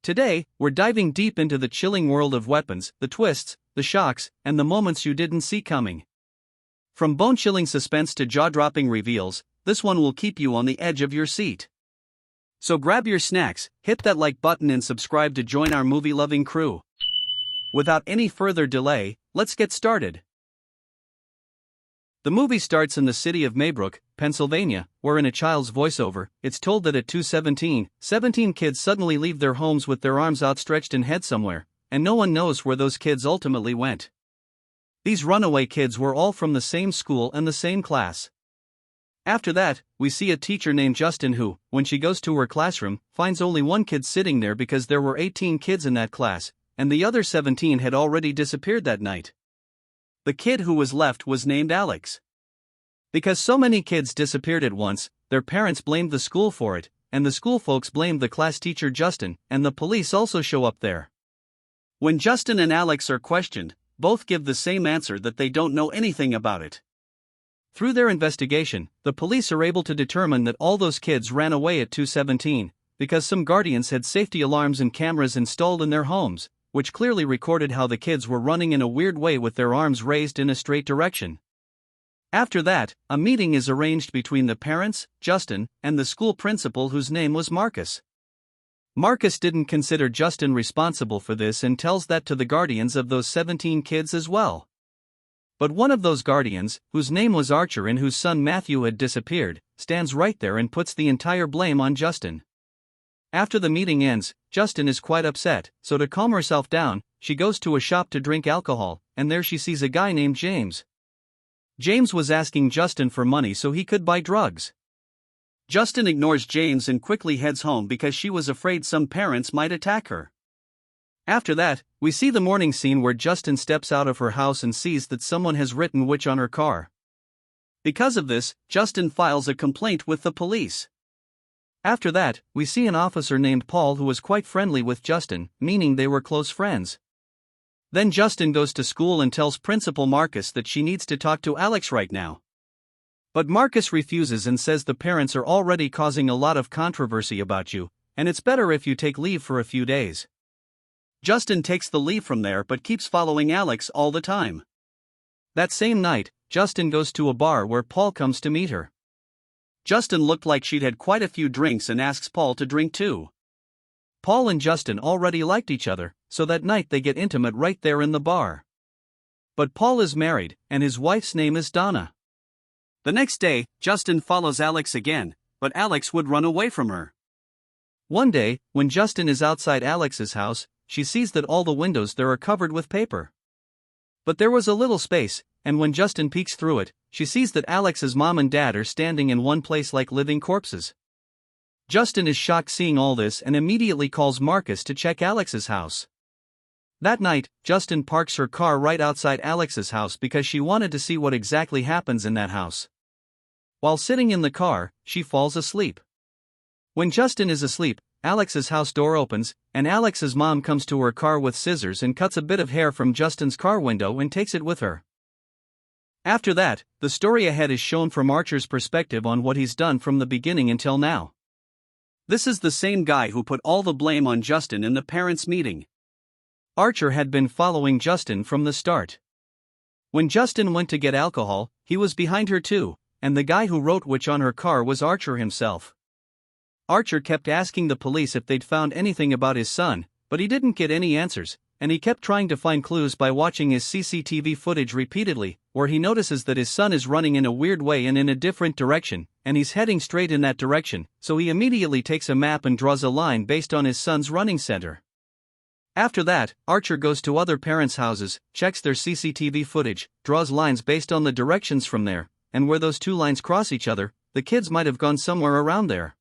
Today, we're diving deep into the chilling world of weapons, the twists, the shocks, and the moments you didn't see coming. From bone-chilling suspense to jaw-dropping reveals, this one will keep you on the edge of your seat. So grab your snacks, hit that like button and subscribe to join our movie-loving crew. Without any further delay, let's get started. The movie starts in the city of Maybrook, Pennsylvania, where in a child's voiceover, it's told that at 2:17, 17 kids suddenly leave their homes with their arms outstretched and head somewhere, and no one knows where those kids ultimately went. These runaway kids were all from the same school and the same class. After that, we see a teacher named Justin who, when she goes to her classroom, finds only one kid sitting there because there were 18 kids in that class, and the other 17 had already disappeared that night. The kid who was left was named Alex. Because so many kids disappeared at once, their parents blamed the school for it, and the school folks blamed the class teacher Justin, and the police also show up there. When Justin and Alex are questioned, both give the same answer that they don't know anything about it. Through their investigation, the police are able to determine that all those kids ran away at 2:17, because some guardians had safety alarms and cameras installed in their homes, which clearly recorded how the kids were running in a weird way with their arms raised in a straight direction. After that, a meeting is arranged between the parents, Justin, and the school principal whose name was Marcus. Marcus didn't consider Justin responsible for this and tells that to the guardians of those 17 kids as well. But one of those guardians, whose name was Archer and whose son Matthew had disappeared, stands right there and puts the entire blame on Justin. After the meeting ends, Justin is quite upset, so to calm herself down, she goes to a shop to drink alcohol, and there she sees a guy named James. James was asking Justin for money so he could buy drugs. Justin ignores James and quickly heads home because she was afraid some parents might attack her. After that, we see the morning scene where Justin steps out of her house and sees that someone has written "witch" on her car. Because of this, Justin files a complaint with the police. After that, we see an officer named Paul who was quite friendly with Justin, meaning they were close friends. Then Justin goes to school and tells Principal Marcus that she needs to talk to Alex right now. But Marcus refuses and says the parents are already causing a lot of controversy about you, and it's better if you take leave for a few days. Justin takes the leave from there but keeps following Alex all the time. That same night, Justin goes to a bar where Paul comes to meet her. Justin looked like she'd had quite a few drinks and asks Paul to drink too. Paul and Justin already liked each other, so that night they get intimate right there in the bar. But Paul is married, and his wife's name is Donna. The next day, Justin follows Alex again, but Alex would run away from her. One day, when Justin is outside Alex's house, she sees that all the windows there are covered with paper. But there was a little space, and when Justin peeks through it, she sees that Alex's mom and dad are standing in one place like living corpses. Justin is shocked seeing all this and immediately calls Marcus to check Alex's house. That night, Justin parks her car right outside Alex's house because she wanted to see what exactly happens in that house. While sitting in the car, she falls asleep. When Justin is asleep, Alex's house door opens, and Alex's mom comes to her car with scissors and cuts a bit of hair from Justin's car window and takes it with her. After that, the story ahead is shown from Archer's perspective on what he's done from the beginning until now. This is the same guy who put all the blame on Justin in the parents' meeting. Archer had been following Justin from the start. When Justin went to get alcohol, he was behind her too, and the guy who wrote "witch" on her car was Archer himself. Archer kept asking the police if they'd found anything about his son, but he didn't get any answers, and he kept trying to find clues by watching his CCTV footage repeatedly, where he notices that his son is running in a weird way and in a different direction, and he's heading straight in that direction, so he immediately takes a map and draws a line based on his son's running center. After that, Archer goes to other parents' houses, checks their CCTV footage, draws lines based on the directions from there, and where those two lines cross each other, the kids might have gone somewhere around there.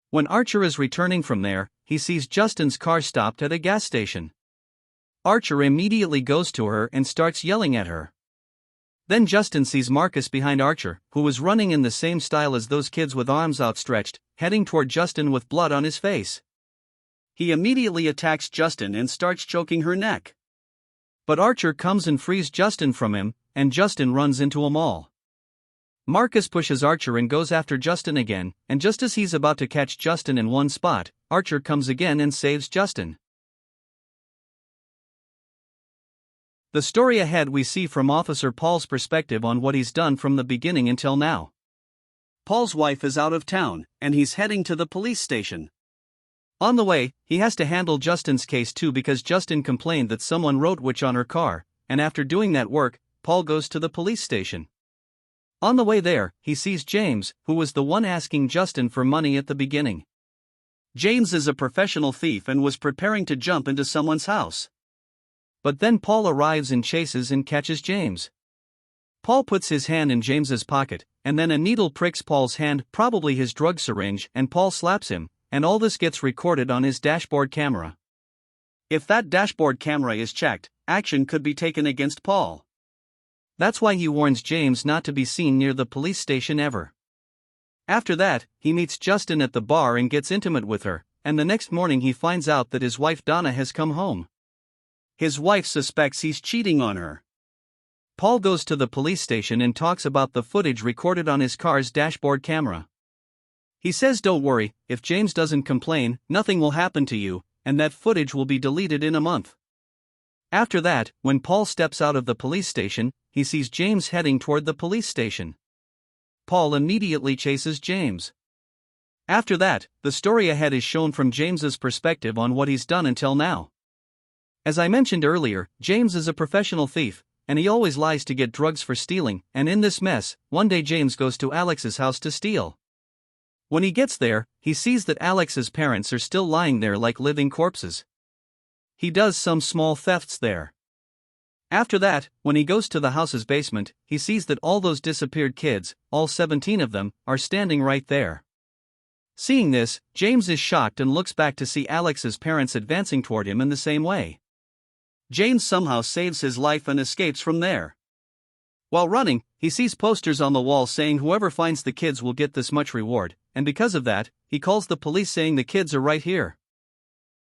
When Archer is returning from there, he sees Justin's car stopped at a gas station. Archer immediately goes to her and starts yelling at her. Then Justin sees Marcus behind Archer, who was running in the same style as those kids with arms outstretched, heading toward Justin with blood on his face. He immediately attacks Justin and starts choking her neck. But Archer comes and frees Justin from him, and Justin runs into a mall. Marcus pushes Archer and goes after Justin again, and just as he's about to catch Justin in one spot, Archer comes again and saves Justin. The story ahead we see from Officer Paul's perspective on what he's done from the beginning until now. Paul's wife is out of town, and he's heading to the police station. On the way, he has to handle Justin's case too because Justin complained that someone wrote "witch" on her car, and after doing that work, Paul goes to the police station. On the way there, he sees James, who was the one asking Justin for money at the beginning. James is a professional thief and was preparing to jump into someone's house. But then Paul arrives and chases and catches James. Paul puts his hand in James's pocket, and then a needle pricks Paul's hand, probably his drug syringe, and Paul slaps him, and all this gets recorded on his dashboard camera. If that dashboard camera is checked, action could be taken against Paul. That's why he warns James not to be seen near the police station ever. After that, he meets Justin at the bar and gets intimate with her, and the next morning he finds out that his wife Donna has come home. His wife suspects he's cheating on her. Paul goes to the police station and talks about the footage recorded on his car's dashboard camera. He says don't worry, if James doesn't complain, nothing will happen to you, and that footage will be deleted in a month. After that, when Paul steps out of the police station, he sees James heading toward the police station. Paul immediately chases James. After that, the story ahead is shown from James's perspective on what he's done until now. As I mentioned earlier, James is a professional thief, and he always lies to get drugs for stealing, and in this mess, one day James goes to Alex's house to steal. When he gets there, he sees that Alex's parents are still lying there like living corpses. He does some small thefts there. After that, when he goes to the house's basement, he sees that all those disappeared kids, all 17 of them, are standing right there. Seeing this, James is shocked and looks back to see Alex's parents advancing toward him in the same way. James somehow saves his life and escapes from there. While running, he sees posters on the wall saying whoever finds the kids will get this much reward, and because of that, he calls the police saying the kids are right here.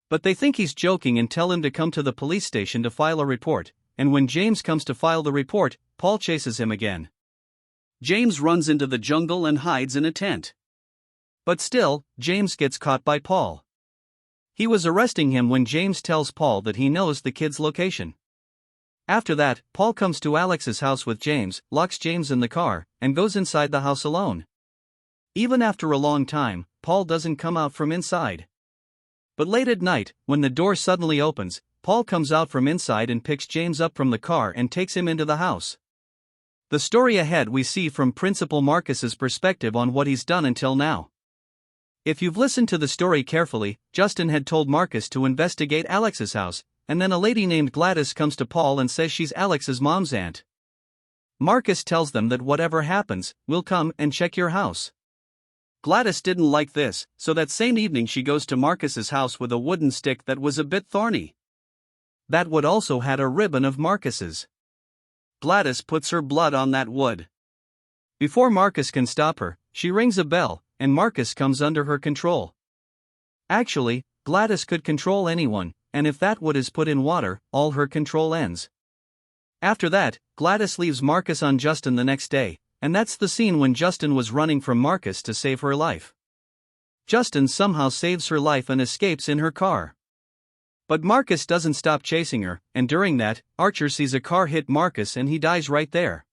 But they think he's joking and tell him to come to the police station to file a report, and when James comes to file the report, Paul chases him again. James runs into the jungle and hides in a tent. But still, James gets caught by Paul. He was arresting him when James tells Paul that he knows the kid's location. After that, Paul comes to Alex's house with James, locks James in the car, and goes inside the house alone. Even after a long time, Paul doesn't come out from inside. But late at night, when the door suddenly opens, Paul comes out from inside and picks James up from the car and takes him into the house. The story ahead we see from Principal Marcus's perspective on what he's done until now. If you've listened to the story carefully, Justin had told Marcus to investigate Alex's house, and then a lady named Gladys comes to Paul and says she's Alex's mom's aunt. Marcus tells them that whatever happens, we'll come and check your house. Gladys didn't like this, so that same evening she goes to Marcus's house with a wooden stick that was a bit thorny. That wood also had a ribbon of Marcus's. Gladys puts her blood on that wood. Before Marcus can stop her, she rings a bell, and Marcus comes under her control. Actually, Gladys could control anyone, and if that wood is put in water, all her control ends. After that, Gladys leaves Marcus on Justin the next day, and that's the scene when Justin was running from Marcus to save her life. Justin somehow saves her life and escapes in her car. But Marcus doesn't stop chasing her, and during that, Archer sees a car hit Marcus and he dies right there.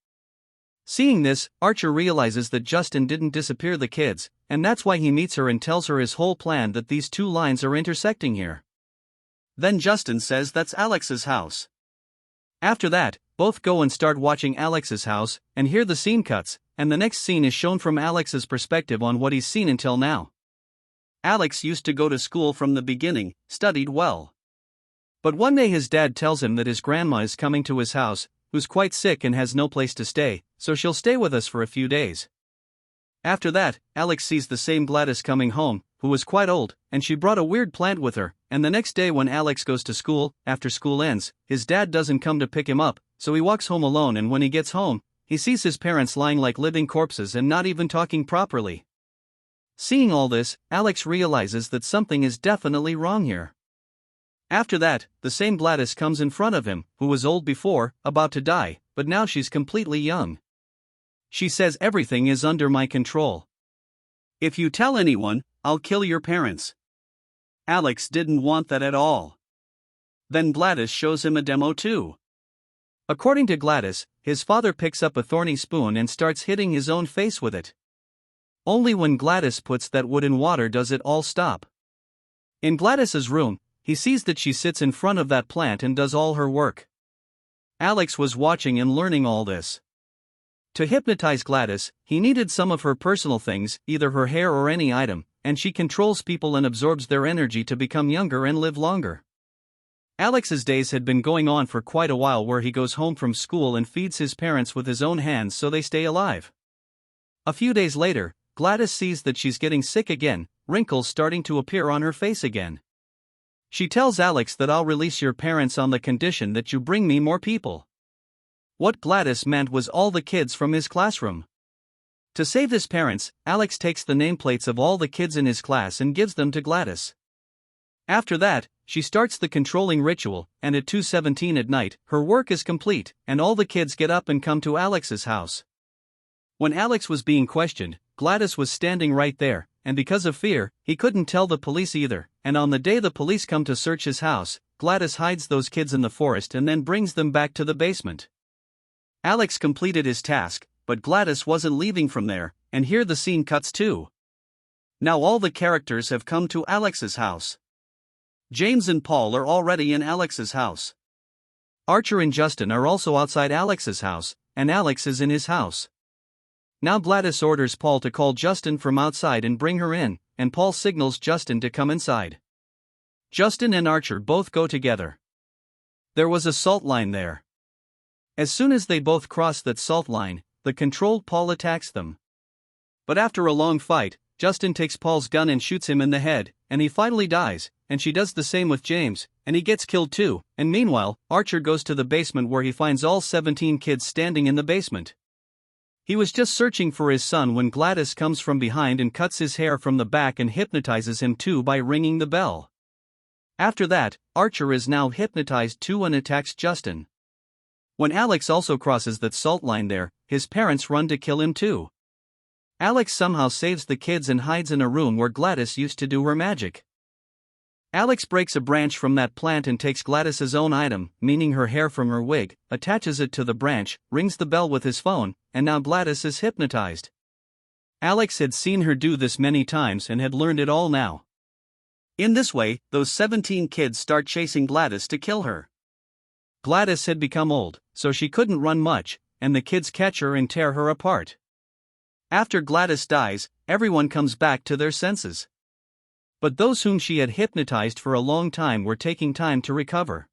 Seeing this, Archer realizes that Justin didn't disappear the kids, and that's why he meets her and tells her his whole plan that these two lines are intersecting here. Then Justin says that's Alex's house. After that, both go and start watching Alex's house, and here the scene cuts, and the next scene is shown from Alex's perspective on what he's seen until now. Alex used to go to school from the beginning, studied well. But one day his dad tells him that his grandma is coming to his house, who's quite sick and has no place to stay, so she'll stay with us for a few days. After that, Alex sees the same Gladys coming home, who was quite old, and she brought a weird plant with her, and the next day when Alex goes to school, after school ends, his dad doesn't come to pick him up, so he walks home alone, and when he gets home, he sees his parents lying like living corpses and not even talking properly. Seeing all this, Alex realizes that something is definitely wrong here. After that, the same Gladys comes in front of him, who was old before, about to die, but now she's completely young. She says everything is under my control. If you tell anyone, I'll kill your parents. Alex didn't want that at all. Then Gladys shows him a demo too. According to Gladys, his father picks up a thorny spoon and starts hitting his own face with it. Only when Gladys puts that wood in water does it all stop. In Gladys's room, he sees that she sits in front of that plant and does all her work. Alex was watching and learning all this. To hypnotize Gladys, he needed some of her personal things, either her hair or any item, and she controls people and absorbs their energy to become younger and live longer. Alex's days had been going on for quite a while, where he goes home from school and feeds his parents with his own hands so they stay alive. A few days later, Gladys sees that she's getting sick again, wrinkles starting to appear on her face again. She tells Alex that I'll release your parents on the condition that you bring me more people. What Gladys meant was all the kids from his classroom. To save his parents, Alex takes the nameplates of all the kids in his class and gives them to Gladys. After that, she starts the controlling ritual, and at 2:17 at night, her work is complete, and all the kids get up and come to Alex's house. When Alex was being questioned, Gladys was standing right there, and because of fear, he couldn't tell the police either, and on the day the police come to search his house, Gladys hides those kids in the forest and then brings them back to the basement. Alex completed his task, but Gladys wasn't leaving from there, and here the scene cuts too. Now all the characters have come to Alex's house. James and Paul are already in Alex's house. Archer and Justin are also outside Alex's house, and Alex is in his house. Now Gladys orders Paul to call Justin from outside and bring her in, and Paul signals Justin to come inside. Justin and Archer both go together. There was a salt line there. As soon as they both cross that salt line, the controlled Paul attacks them. But after a long fight, Justin takes Paul's gun and shoots him in the head, and he finally dies, and she does the same with James, and he gets killed too, and meanwhile, Archer goes to the basement where he finds all 17 kids standing in the basement. He was just searching for his son when Gladys comes from behind and cuts his hair from the back and hypnotizes him too by ringing the bell. After that, Archer is now hypnotized too and attacks Justin. When Alex also crosses that salt line there, his parents run to kill him too. Alex somehow saves the kids and hides in a room where Gladys used to do her magic. Alex breaks a branch from that plant and takes Gladys's own item, meaning her hair from her wig, attaches it to the branch, rings the bell with his phone, and now Gladys is hypnotized. Alex had seen her do this many times and had learned it all now. In this way, those 17 kids start chasing Gladys to kill her. Gladys had become old, so she couldn't run much, and the kids catch her and tear her apart. After Gladys dies, everyone comes back to their senses. But those whom she had hypnotized for a long time were taking time to recover.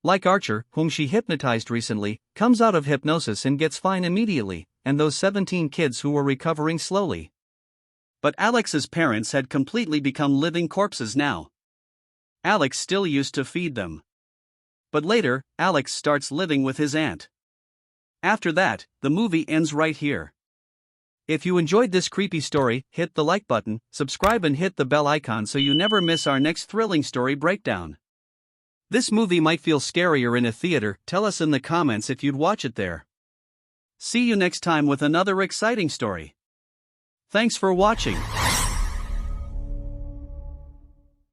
Like Archer, whom she hypnotized recently, comes out of hypnosis and gets fine immediately, and those 17 kids who were recovering slowly. But Alex's parents had completely become living corpses now. Alex still used to feed them. But later, Alex starts living with his aunt. After that, the movie ends right here. If you enjoyed this creepy story, hit the like button, subscribe and hit the bell icon so you never miss our next thrilling story breakdown. This movie might feel scarier in a theater. Tell us in the comments if you'd watch it there. See you next time with another exciting story. Thanks for watching.